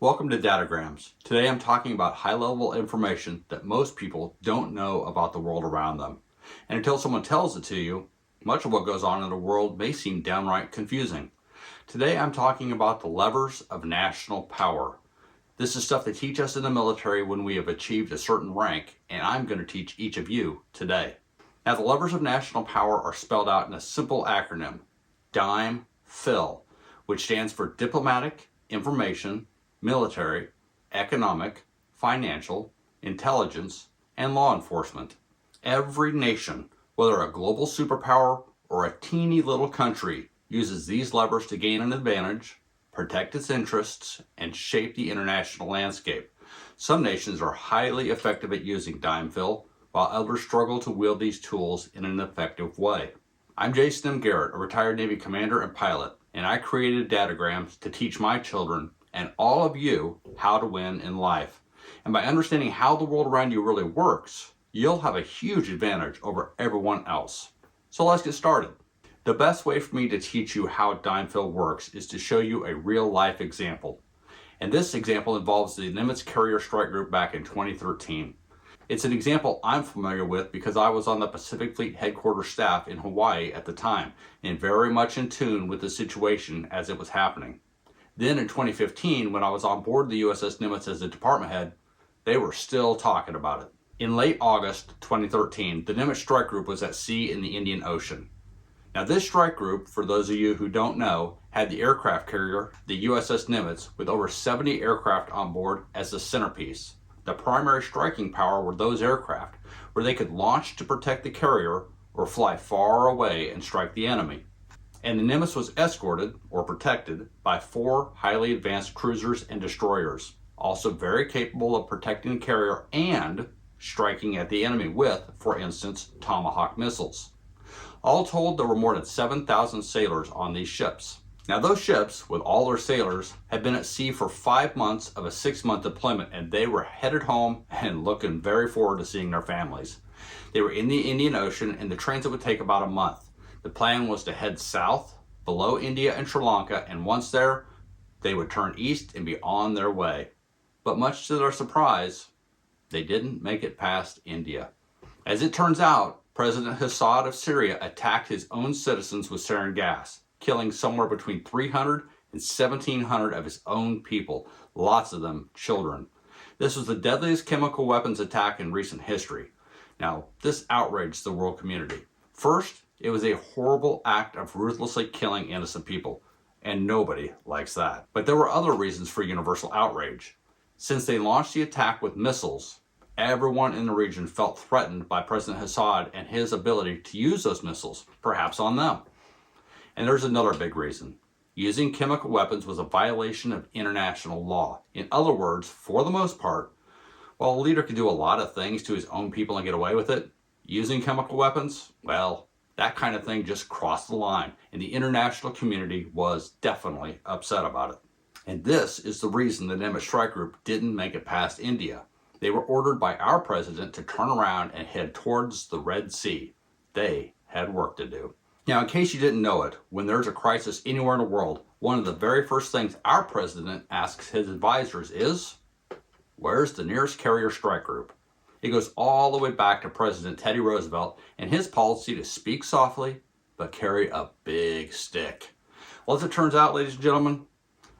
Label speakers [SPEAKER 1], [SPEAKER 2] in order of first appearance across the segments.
[SPEAKER 1] Welcome to Dadograms. Today I'm talking about high-level information that most people don't know about the world around them. And until someone tells it to you, much of what goes on in the world may seem downright confusing. Today I'm talking about the levers of national power. This is stuff they teach us in the military when we have achieved a certain rank, and I'm going to teach each of you today. Now, the levers of national power are spelled out in a simple acronym, DIME-FIL, which stands for Diplomatic, Information, Military, Economic, Financial, Intelligence, and Law Enforcement. Every nation, whether a global superpower or a teeny little country, uses these levers to gain an advantage, protect its interests, and shape the international landscape. Some nations are highly effective at using DIME-FIL, while others struggle to wield these tools in an effective way. I'm Jason Garrett, a retired Navy commander and pilot, and I created Dadograms to teach my children and all of you how to win in life. And by understanding how the world around you really works, you'll have a huge advantage over everyone else. So let's get started. The best way for me to teach you how DIME-FIL works is to show you a real life example. And this example involves the Nimitz Carrier Strike Group back in 2013. It's an example I'm familiar with because I was on the Pacific Fleet headquarters staff in Hawaii at the time and very much in tune with the situation as it was happening. Then in 2015, when I was on board the USS Nimitz as a department head, they were still talking about it. In late August 2013, the Nimitz Strike Group was at sea in the Indian Ocean. Now this strike group, for those of you who don't know, had the aircraft carrier, the USS Nimitz, with over 70 aircraft on board as the centerpiece. The primary striking power were those aircraft, where they could launch to protect the carrier or fly far away and strike the enemy. And the Nimitz was escorted, or protected, by 4 highly advanced cruisers and destroyers, also very capable of protecting the carrier and striking at the enemy with, for instance, Tomahawk missiles. All told, there were more than 7,000 sailors on these ships. Now those ships, with all their sailors, had been at sea for 5 months of a 6-month deployment, and they were headed home and looking very forward to seeing their families. They were in the Indian Ocean, and the transit would take about a month. The plan was to head south, below India and Sri Lanka, and once there, they would turn east and be on their way. But much to their surprise, they didn't make it past India. As it turns out, President Assad of Syria attacked his own citizens with sarin gas, killing somewhere between 300 and 1,700 of his own people, lots of them children. This was the deadliest chemical weapons attack in recent history. Now, this outraged the world community. First, it was a horrible act of ruthlessly killing innocent people, and nobody likes that. But there were other reasons for universal outrage. Since they launched the attack with missiles, everyone in the region felt threatened by President Assad and his ability to use those missiles, perhaps on them. And there's another big reason. Using chemical weapons was a violation of international law. In other words, for the most part, while a leader can do a lot of things to his own people and get away with it, using chemical weapons, well, that kind of thing just crossed the line, and the international community was definitely upset about it. And this is the reason the Nimitz Strike Group didn't make it past India. They were ordered by our president to turn around and head towards the Red Sea. They had work to do. Now, in case you didn't know it, when there's a crisis anywhere in the world, one of the very first things our president asks his advisors is, where's the nearest carrier strike group? It goes all the way back to President Teddy Roosevelt and his policy to speak softly, but carry a big stick. Well, as it turns out, ladies and gentlemen,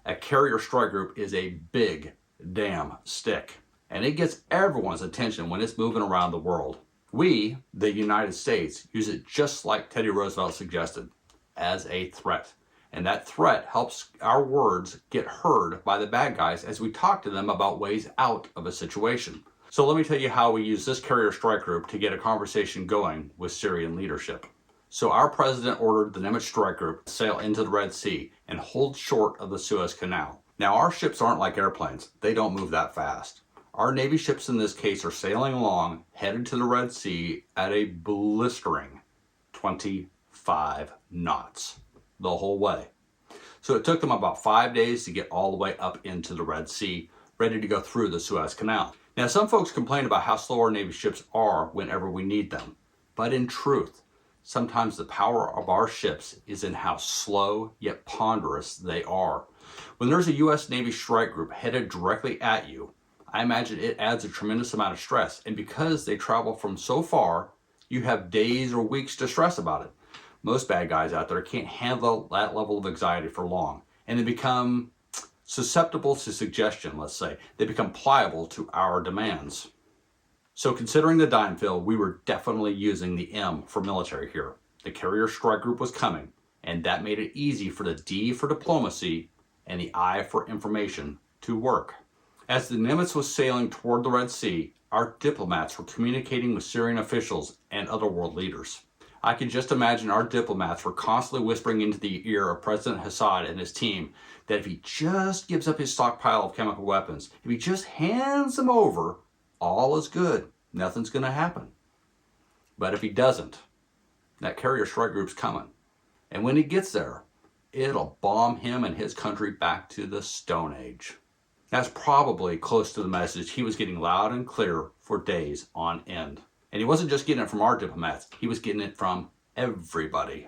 [SPEAKER 1] a carrier strike group is a big damn stick. And it gets everyone's attention when it's moving around the world. We, the United States, use it just like Teddy Roosevelt suggested, as a threat. And that threat helps our words get heard by the bad guys as we talk to them about ways out of a situation. So let me tell you how we use this carrier strike group to get a conversation going with Syrian leadership. So our president ordered the Nimitz Strike Group to sail into the Red Sea and hold short of the Suez Canal. Now our ships aren't like airplanes. They don't move that fast. Our Navy ships in this case are sailing along, headed to the Red Sea at a blistering 25 knots the whole way. So it took them about 5 days to get all the way up into the Red Sea, ready to go through the Suez Canal. Now, some folks complain about how slow our Navy ships are whenever we need them. But in truth, sometimes the power of our ships is in how slow yet ponderous they are. When there's a U.S. Navy strike group headed directly at you, I imagine it adds a tremendous amount of stress. And because they travel from so far, you have days or weeks to stress about it. Most bad guys out there can't handle that level of anxiety for long. And they become susceptible to suggestion, let's say. They become pliable to our demands. So considering the DIME-FIL, we were definitely using the M for military here. The carrier strike group was coming, and that made it easy for the D for diplomacy and the I for information to work. As the Nimitz was sailing toward the Red Sea, our diplomats were communicating with Syrian officials and other world leaders. I can just imagine our diplomats were constantly whispering into the ear of President Assad and his team that if he just gives up his stockpile of chemical weapons, if he just hands them over, all is good. Nothing's going to happen. But if he doesn't, that carrier strike group's coming. And when he gets there, it'll bomb him and his country back to the Stone Age. That's probably close to the message he was getting loud and clear for days on end. And he wasn't just getting it from our diplomats, he was getting it from everybody.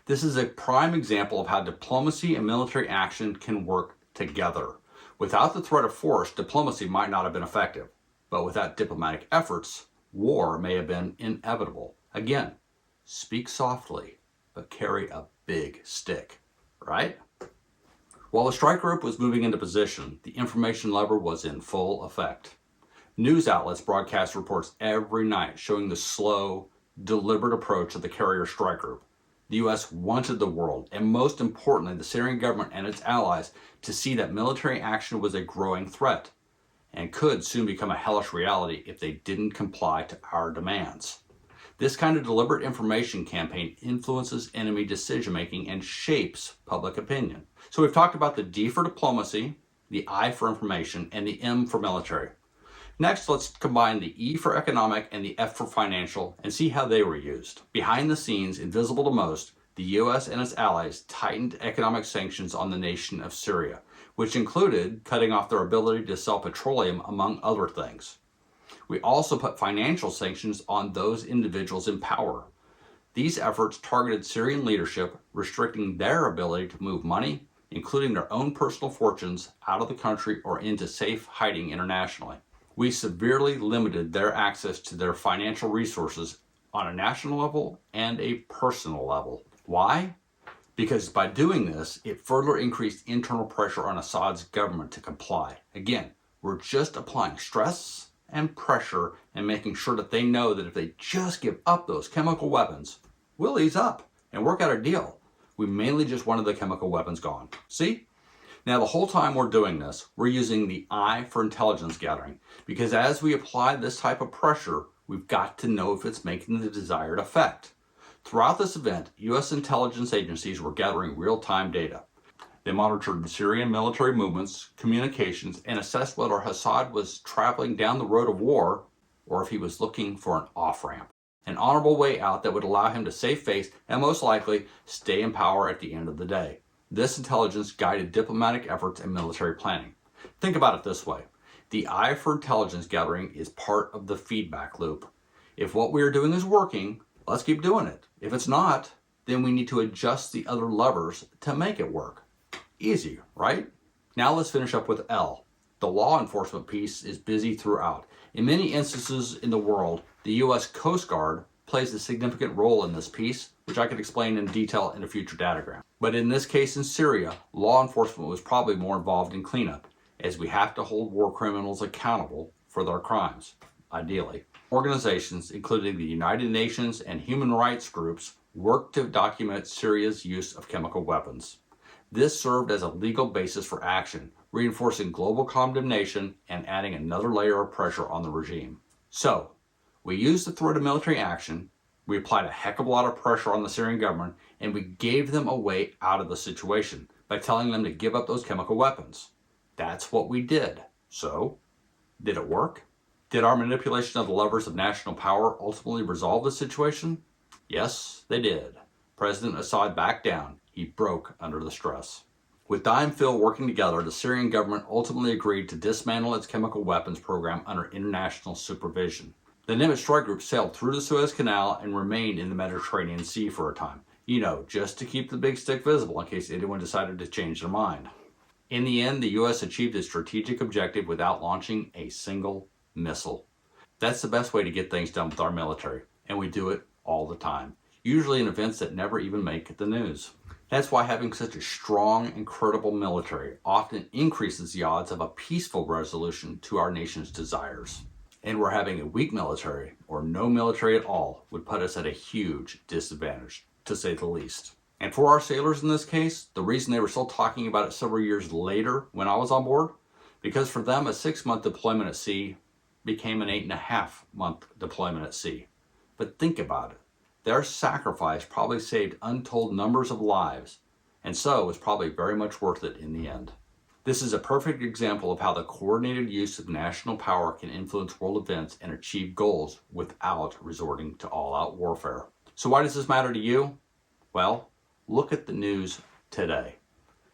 [SPEAKER 1] This is a prime example of how diplomacy and military action can work together. Without the threat of force, diplomacy might not have been effective. But without diplomatic efforts, war may have been inevitable. Again, speak softly, but carry a big stick, right? While the strike group was moving into position, the information lever was in full effect. News outlets broadcast reports every night showing the slow, deliberate approach of the carrier strike group. The U.S. wanted the world, and most importantly, the Syrian government and its allies, to see that military action was a growing threat and could soon become a hellish reality if they didn't comply to our demands. This kind of deliberate information campaign influences enemy decision-making and shapes public opinion. So we've talked about the D for diplomacy, the I for information, and the M for military. Next, let's combine the E for economic and the F for financial and see how they were used. Behind the scenes, invisible to most, the U.S. and its allies tightened economic sanctions on the nation of Syria, which included cutting off their ability to sell petroleum, among other things. We also put financial sanctions on those individuals in power. These efforts targeted Syrian leadership, restricting their ability to move money, including their own personal fortunes, out of the country or into safe hiding internationally. We severely limited their access to their financial resources on a national level and a personal level. Why? Because by doing this, it further increased internal pressure on Assad's government to comply. Again, we're just applying stress and pressure and making sure that they know that if they just give up those chemical weapons, we'll ease up and work out a deal. We mainly just wanted the chemical weapons gone. See? Now, the whole time we're doing this, we're using the I for intelligence gathering, because as we apply this type of pressure, we've got to know if it's making the desired effect. Throughout this event, U.S. intelligence agencies were gathering real-time data. They monitored Syrian military movements, communications, and assessed whether Assad was traveling down the road of war or if he was looking for an off-ramp, an honorable way out that would allow him to save face and most likely stay in power at the end of the day. This intelligence guided diplomatic efforts and military planning. Think about it this way. The I for intelligence gathering is part of the feedback loop. If what we are doing is working, let's keep doing it. If it's not, then we need to adjust the other levers to make it work. Easy, right? Now let's finish up with L. The law enforcement piece is busy throughout. In many instances in the world, the U.S. Coast Guard plays a significant role in this piece, which I could explain in detail in a future datagram. But in this case in Syria, law enforcement was probably more involved in cleanup, as we have to hold war criminals accountable for their crimes, ideally. Organizations, including the United Nations and human rights groups, worked to document Syria's use of chemical weapons. This served as a legal basis for action, reinforcing global condemnation and adding another layer of pressure on the regime. So, we used the threat of military action, we applied a heck of a lot of pressure on the Syrian government, and we gave them a way out of the situation by telling them to give up those chemical weapons. That's what we did. So, did it work? Did our manipulation of the levers of national power ultimately resolve the situation? Yes, they did. President Assad backed down. He broke under the stress. With DIME-FIL working together, the Syrian government ultimately agreed to dismantle its chemical weapons program under international supervision. The Nimitz strike group sailed through the Suez Canal and remained in the Mediterranean Sea for a time. Just to keep the big stick visible in case anyone decided to change their mind. In the end, the U.S. achieved its strategic objective without launching a single missile. That's the best way to get things done with our military, and we do it all the time, usually in events that never even make the news. That's why having such a strong and credible military often increases the odds of a peaceful resolution to our nation's desires. And where having a weak military, or no military at all, would put us at a huge disadvantage, to say the least. And for our sailors in this case, the reason they were still talking about it several years later when I was on board, because for them a 6-month deployment at sea became an 8.5-month deployment at sea. But think about it. Their sacrifice probably saved untold numbers of lives, and so was probably very much worth it in the end. This is a perfect example of how the coordinated use of national power can influence world events and achieve goals without resorting to all-out warfare. So why does this matter to you? Well, look at the news today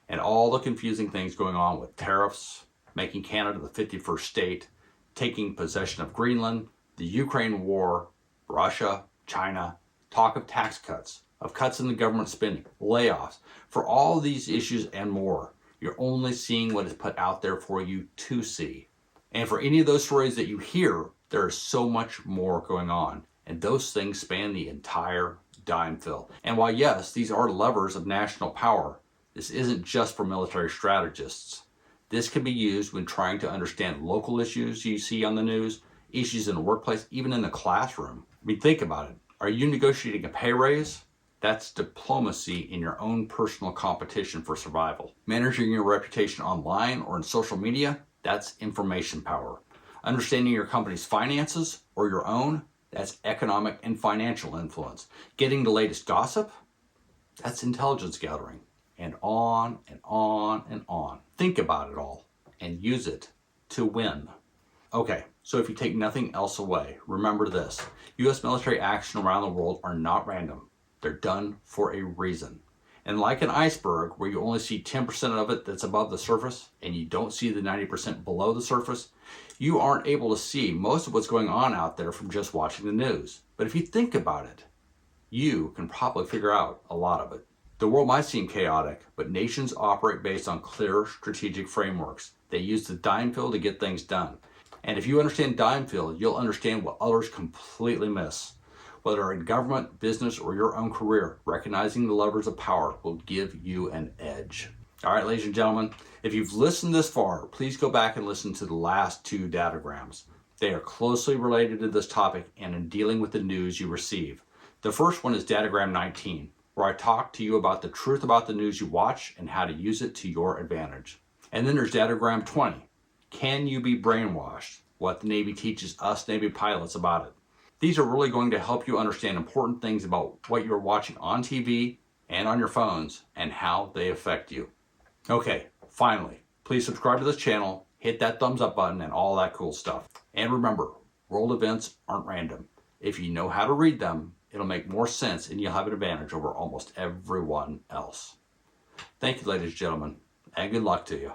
[SPEAKER 1] and all the confusing things going on with tariffs, making Canada the 51st state, taking possession of Greenland, the Ukraine war, Russia, China, talk of tax cuts, of cuts in the government spending, layoffs. For all these issues and more, you're only seeing what is put out there for you to see. And for any of those stories that you hear, there is so much more going on. And those things span the entire DIME-FIL. And while yes, these are levers of national power, this isn't just for military strategists. This can be used when trying to understand local issues you see on the news, issues in the workplace, even in the classroom. I mean, think about it. Are you negotiating a pay raise? That's diplomacy in your own personal competition for survival. Managing your reputation online or in social media? That's information power. Understanding your company's finances or your own? That's economic and financial influence. Getting the latest gossip? That's intelligence gathering. And on and on and on. Think about it all and use it to win. Okay, so if you take nothing else away, remember this. U.S. military action around the world are not random. They're done for a reason. And like an iceberg where you only see 10% of it that's above the surface and you don't see the 90% below the surface, you aren't able to see most of what's going on out there from just watching the news. But if you think about it, you can probably figure out a lot of it. The world might seem chaotic, but nations operate based on clear strategic frameworks. They use the DIME-FIL to get things done. And if you understand DIME-FIL, you'll understand what others completely miss. Whether in government, business, or your own career, recognizing the levers of power will give you an edge. All right, ladies and gentlemen, if you've listened this far, please go back and listen to the last 2 Dadograms. They are closely related to this topic and in dealing with the news you receive. The first one is Dadogram 19, where I talk to you about the truth about the news you watch and how to use it to your advantage. And then there's Dadogram 20, Can You Be Brainwashed? What the Navy teaches us Navy pilots about it. These are really going to help you understand important things about what you're watching on TV and on your phones and how they affect you. Okay, finally, please subscribe to this channel, hit that thumbs up button and all that cool stuff. And remember, world events aren't random. If you know how to read them, it'll make more sense and you'll have an advantage over almost everyone else. Thank you, ladies and gentlemen, and good luck to you.